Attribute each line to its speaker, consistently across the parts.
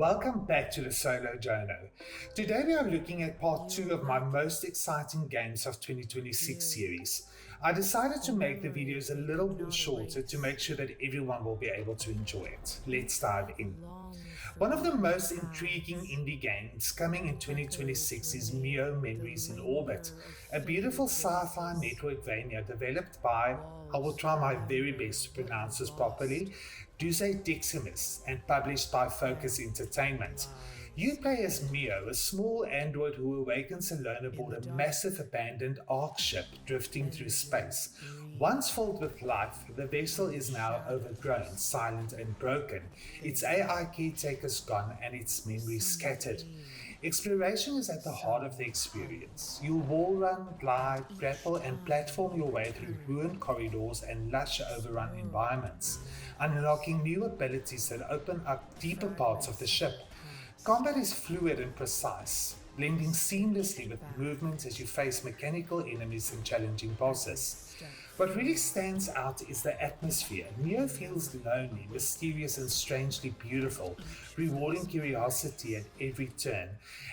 Speaker 1: Welcome back to TheSoloJono. Today we are looking at part 2 of my most exciting games of 2026 series. I decided to make the videos a little bit shorter to make sure that everyone will be able to enjoy it. Let's dive in. One of the most intriguing indie games coming in 2026 is Neo Memories in Orbit, a beautiful sci-fi Metroidvania developed by, I will try my very best to pronounce this properly, Deximus, and published by Focus Entertainment. You play as Mio, a small android who awakens alone aboard a massive abandoned ark ship drifting through space. Once filled with life, the vessel is now overgrown, silent and broken, its AI caretakers gone and its memories scattered. Exploration is at the heart of the experience. You'll wall run, glide, grapple and platform your way through ruined corridors and lush overrun environments, unlocking new abilities that open up deeper parts of the ship. Combat is fluid and precise, blending seamlessly with movement as you face mechanical enemies and challenging bosses. What really stands out is the atmosphere. Neo feels lonely, mysterious and strangely beautiful, rewarding curiosity at every turn.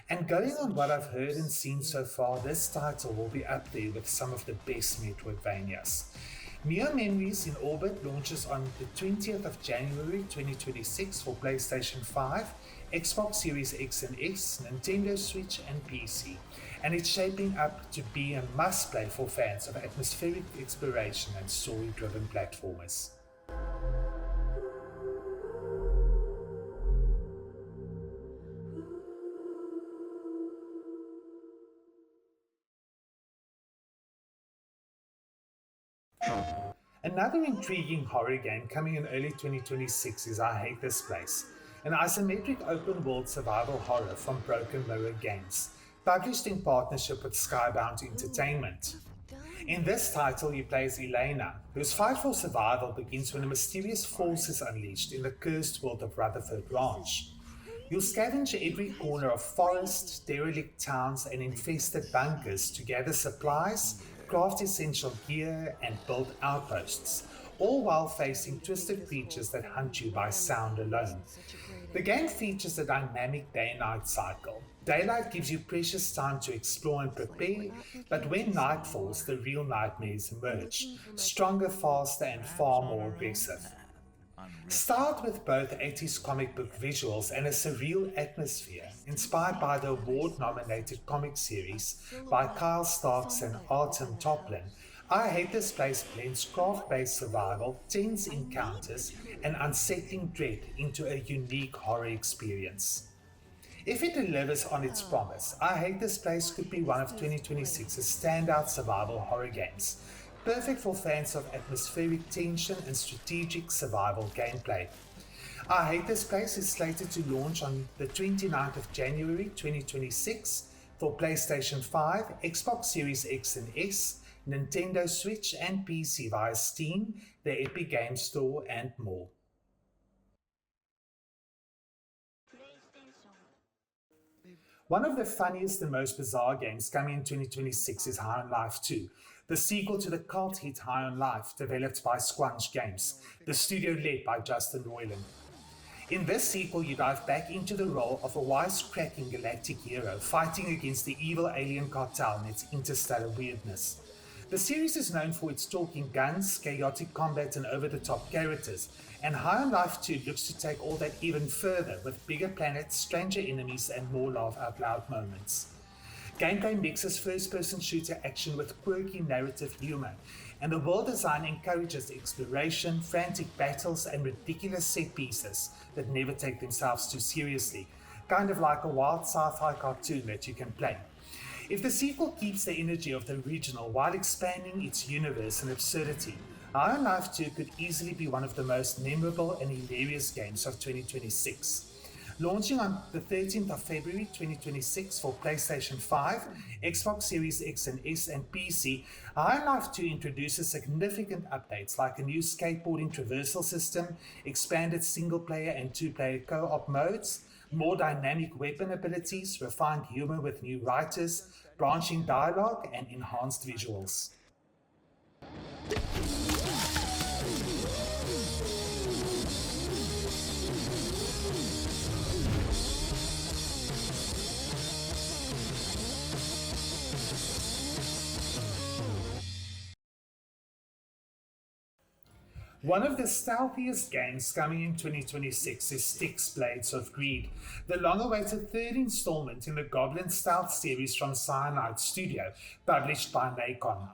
Speaker 1: And going on what I've heard and seen so far, this title will be up there with some of the best Metroidvanias. Neo Memories in Orbit launches on the 20th of January 2026 for PlayStation 5, Xbox Series X and S, Nintendo Switch and PC, and it's shaping up to be a must-play for fans of atmospheric exploration and story-driven platformers. Another intriguing horror game coming in early 2026 is I Hate This Place, an isometric open-world survival horror from Broken Mirror Games, published in partnership with Skybound Entertainment. In this title, you play as Elena, whose fight for survival begins when a mysterious force is unleashed in the cursed world of Rutherford Ranch. You'll scavenge every corner of forests, derelict towns, and infested bunkers to gather supplies, craft essential gear, and build outposts, all while facing twisted creatures that hunt you by sound alone. The game features a dynamic day-night cycle. Daylight gives you precious time to explore and prepare, but when night falls, the real nightmares emerge, stronger, faster, and far more aggressive. Start with both 80s comic book visuals and a surreal atmosphere, inspired by the award-nominated comic series by Kyle Starks and Artem Toplin. I Hate This Place blends craft-based survival, tense encounters, and unsettling dread into a unique horror experience. If it delivers on its promise, I Hate This Place could be one of 2026's standout survival horror games, perfect for fans of atmospheric tension and strategic survival gameplay. I Hate This Place is slated to launch on the 29th of January 2026 for PlayStation 5, Xbox Series X and S, Nintendo Switch and PC via Steam, the Epic Games Store, and more. One of the funniest and most bizarre games coming in 2026 is High on Life 2, the sequel to the cult hit High on Life, developed by Squanch Games, the studio led by Justin Roiland. In this sequel, you dive back into the role of a wisecracking galactic hero fighting against the evil alien cartel and its interstellar weirdness. The series is known for its talking guns, chaotic combat, and over-the-top characters, and High on Life 2 looks to take all that even further with bigger planets, stranger enemies, and more laugh-out-loud moments. Gameplay mixes first-person shooter action with quirky narrative humor, and the world design encourages exploration, frantic battles, and ridiculous set pieces that never take themselves too seriously, kind of like a wild sci-fi cartoon that you can play. If the sequel keeps the energy of the original while expanding its universe and absurdity, High on Life 2 could easily be one of the most memorable and hilarious games of 2026. Launching on the 13th of February 2026 for PlayStation 5, Xbox Series X and S, and PC, High on Life 2 introduces significant updates like a new skateboarding traversal system, expanded single-player and two-player co-op modes, more dynamic weapon abilities, refined humor with new writers, branching dialogue, and enhanced visuals. One of the stealthiest games coming in 2026 is Styx Blades of Greed, the long-awaited third installment in the Goblin Stealth series from Cyanide Studio, published by Macon.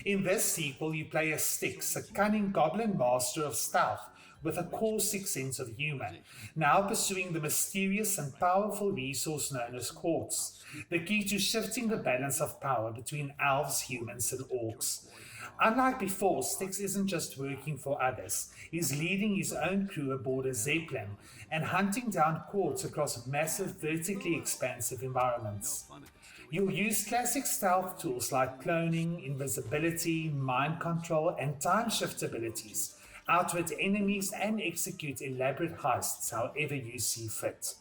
Speaker 1: In this sequel, you play as Styx, a cunning goblin master of stealth with a caustic sense of humor, now pursuing the mysterious and powerful resource known as quartz, the key to shifting the balance of power between elves, humans, and orcs. Unlike before, Styx isn't just working for others. He's leading his own crew aboard a zeppelin and hunting down quartz across massive, vertically expansive environments. You'll use classic stealth tools like cloning, invisibility, mind control, and time shift abilities, outwit enemies, and execute elaborate heists however you see fit.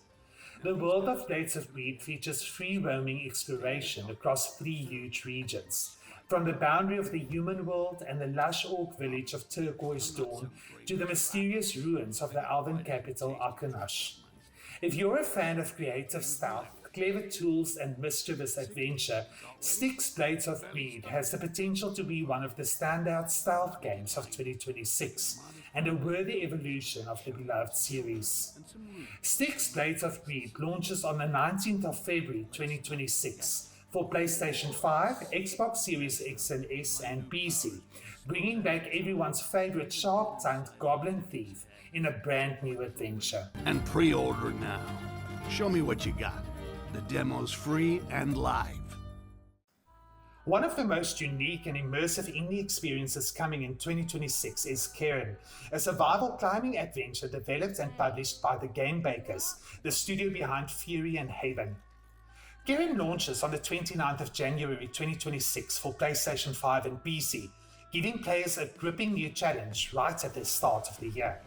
Speaker 1: The world of Blades of Greed features free roaming exploration across 3 huge regions, from the boundary of the human world and the lush orc village of Turquoise Dawn to the mysterious ruins of the elven capital Akanash. If you're a fan of creative stealth, clever tools, and mischievous adventure, Styx Blades of Greed has the potential to be one of the standout stealth games of 2026 and a worthy evolution of the beloved series. Styx Blades of Greed launches on the 19th of February 2026 for PlayStation 5, Xbox Series X and S, and PC, bringing back everyone's favorite sharp-tongued goblin thief in a brand new adventure.
Speaker 2: And pre-order now. Show me what you got. The demo's free and live.
Speaker 1: One of the most unique and immersive indie experiences coming in 2026 is Cairn, a survival climbing adventure developed and published by the Game Bakers, the studio behind Fury and Haven. Cairn launches on the 29th of January 2026 for PlayStation 5 and PC, giving players a gripping new challenge right at the start of the year.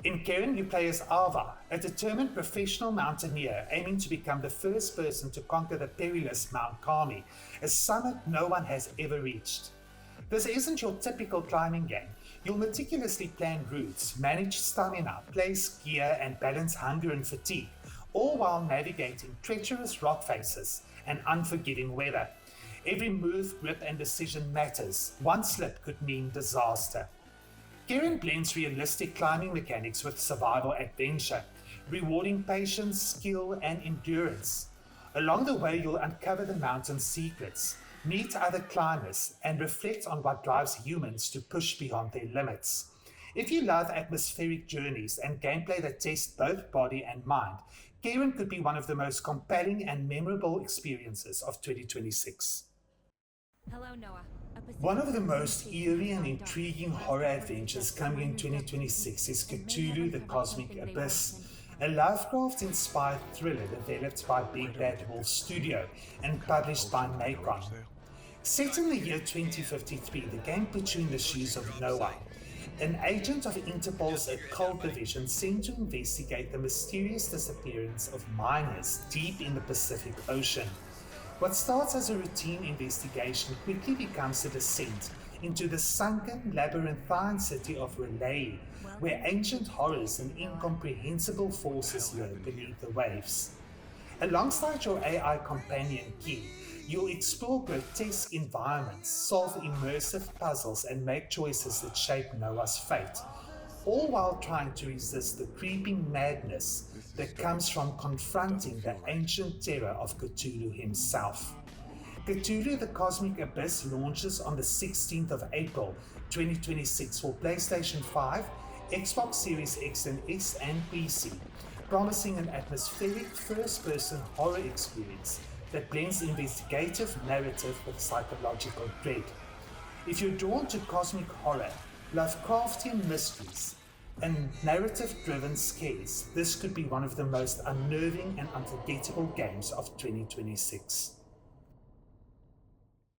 Speaker 1: In Cairn, you play as Ava, a determined professional mountaineer aiming to become the first person to conquer the perilous Mount Kami, a summit no one has ever reached. This isn't your typical climbing game. You'll meticulously plan routes, manage stamina, place gear, and balance hunger and fatigue, all while navigating treacherous rock faces and unforgiving weather. Every move, grip, and decision matters. One slip could mean disaster. Cairn blends realistic climbing mechanics with survival adventure, rewarding patience, skill, and endurance. Along the way, you'll uncover the mountain's secrets, meet other climbers, and reflect on what drives humans to push beyond their limits. If you love atmospheric journeys and gameplay that tests both body and mind, Cairn could be one of the most compelling and memorable experiences of 2026.
Speaker 3: Hello, Noah.
Speaker 1: One of the most eerie and intriguing horror adventures coming in 2026 is Cthulhu, the Cosmic Abyss, a Lovecraft-inspired thriller developed by Big Bad Wolf Studio and published by Macon. Set in the year 2053, the game puts you in the shoes of Noah, an agent of Interpol's occult division sent to investigate the mysterious disappearance of miners deep in the Pacific Ocean. What starts as a routine investigation quickly becomes a descent into the sunken, labyrinthine city of Relay, where ancient horrors and incomprehensible forces lurk beneath the waves. Alongside your AI companion Key, you'll explore grotesque environments, solve immersive puzzles, and make choices that shape Noah's fate, all while trying to resist the creeping madness that comes from confronting the ancient terror of Cthulhu himself. Cthulhu, the Cosmic Abyss launches on the 16th of April 2026 for PlayStation 5, Xbox Series X and S, and PC, promising an atmospheric first-person horror experience that blends investigative narrative with psychological dread. If you're drawn to cosmic horror, Lovecraftian mysteries, and narrative-driven scares, this could be one of the most unnerving and unforgettable games of 2026.